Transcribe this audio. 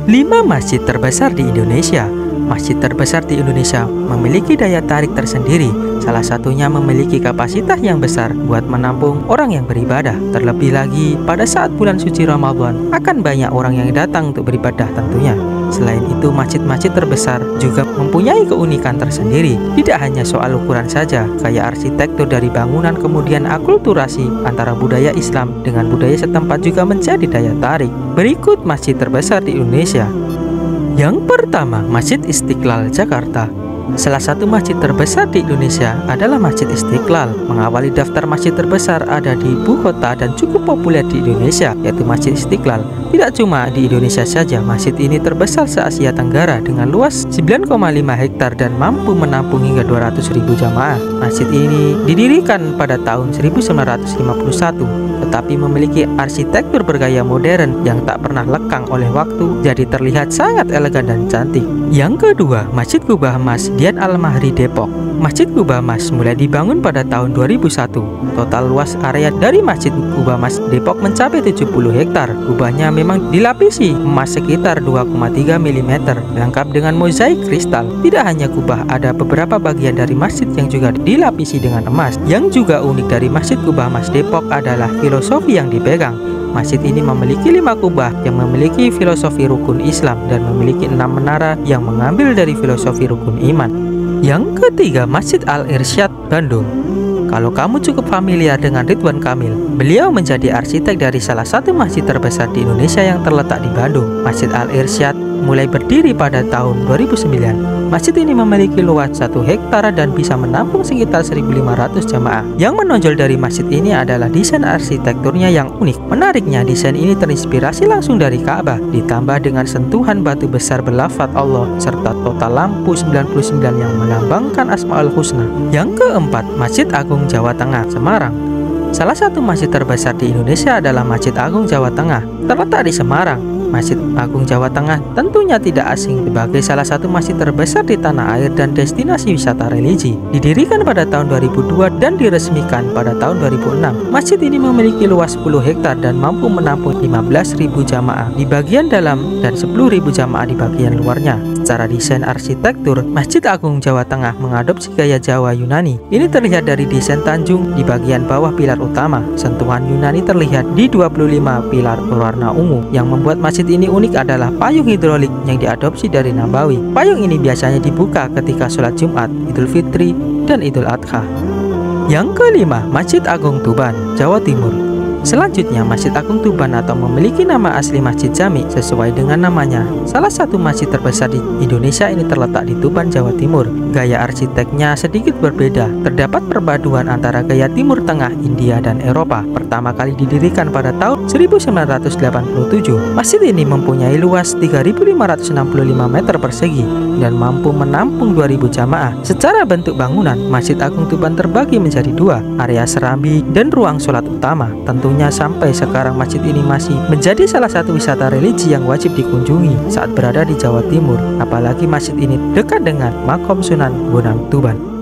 5 masjid terbesar di Indonesia. Masjid terbesar di Indonesia memiliki daya tarik tersendiri. Salah satunya memiliki kapasitas yang besar buat menampung orang yang beribadah. Terlebih lagi pada saat bulan suci Ramadan akan banyak orang yang datang untuk beribadah tentunya. Selain itu, masjid-masjid terbesar juga mempunyai keunikan tersendiri. Tidak hanya soal ukuran saja, gaya arsitektur dari bangunan kemudian akulturasi antara budaya Islam dengan budaya setempat juga menjadi daya tarik. Berikut masjid terbesar di Indonesia. Yang pertama, Masjid Istiqlal Jakarta. Salah satu masjid terbesar di Indonesia adalah Masjid Istiqlal. Mengawali daftar masjid terbesar ada di ibu kota dan cukup populer di Indonesia, yaitu Masjid Istiqlal. Tidak cuma di Indonesia saja, masjid ini terbesar se-Asia Tenggara dengan luas 9,5 hektar dan mampu menampung hingga 200.000 jamaah. Masjid ini didirikan pada tahun 1951, tetapi memiliki arsitektur bergaya modern yang tak pernah lekang oleh waktu, jadi terlihat sangat elegan dan cantik. Yang kedua, Masjid Kubah Mas Dian Al-Mahri Depok. Masjid Kubah Mas mulai dibangun pada tahun 2001. Total luas area dari Masjid Kubah Mas Depok mencapai 70 hektar. Kubahnya memang dilapisi emas sekitar 2,3 mm, lengkap dengan mozaik kristal. Tidak hanya kubah, ada beberapa bagian dari masjid yang juga dilapisi dengan emas. Yang juga unik dari Masjid Kubah Mas Depok adalah filosofi yang dipegang. Masjid ini memiliki 5 kubah yang memiliki filosofi rukun Islam dan memiliki 6 menara yang mengambil dari filosofi rukun iman. Yang ketiga, Masjid Al-Irsyad Bandung. Kalau kamu cukup familiar dengan Ridwan Kamil, beliau menjadi arsitek dari salah satu masjid terbesar di Indonesia yang terletak di Bandung. Masjid Al-Irsyad mulai berdiri pada tahun 2009. Masjid ini memiliki luas 1 hektar dan bisa menampung sekitar 1.500 jamaah. Yang menonjol dari masjid ini adalah desain arsitekturnya yang unik. Menariknya, desain ini terinspirasi langsung dari Ka'bah, ditambah dengan sentuhan batu besar berlafaz Allah serta total lampu 99 yang melambangkan Asmaul Husna. Yang keempat, Masjid Agung Jawa Tengah, Semarang. Salah satu masjid terbesar di Indonesia adalah Masjid Agung Jawa Tengah, terletak di Semarang. Masjid Agung Jawa Tengah tentunya tidak asing sebagai salah satu masjid terbesar di tanah air dan destinasi wisata religi. Didirikan pada tahun 2002 dan diresmikan pada tahun 2006. Masjid ini memiliki luas 10 hektar dan mampu menampung 15.000 jamaah di bagian dalam dan 10.000 jamaah di bagian luarnya. Secara desain arsitektur, Masjid Agung Jawa Tengah mengadopsi gaya Jawa Yunani. Ini terlihat dari desain tanjung di bagian bawah pilar utama. Sentuhan Yunani terlihat di 25 pilar berwarna ungu. Yang membuat masjid ini unik adalah payung hidrolik yang diadopsi dari Nabawi. Payung ini biasanya dibuka ketika sholat Jumat, Idul Fitri, dan Idul Adha. Yang kelima, Masjid Agung Tuban, Jawa Timur. Selanjutnya, Masjid Agung Tuban atau memiliki nama asli Masjid Jami sesuai dengan namanya. Salah satu masjid terbesar di Indonesia ini terletak di Tuban, Jawa Timur. Gaya arsiteknya sedikit berbeda. Terdapat perpaduan antara gaya Timur Tengah, India, dan Eropa. Pertama kali didirikan pada tahun 1987. Masjid ini mempunyai luas 3.565 meter persegi dan mampu menampung 2.000 jamaah. Secara bentuk bangunan, Masjid Agung Tuban terbagi menjadi 2, area serambi dan ruang sholat utama. Tentunya sampai sekarang masjid ini masih menjadi salah satu wisata religi yang wajib dikunjungi saat berada di Jawa Timur. Apalagi masjid ini dekat dengan Makom Sunan Bonang Tuban.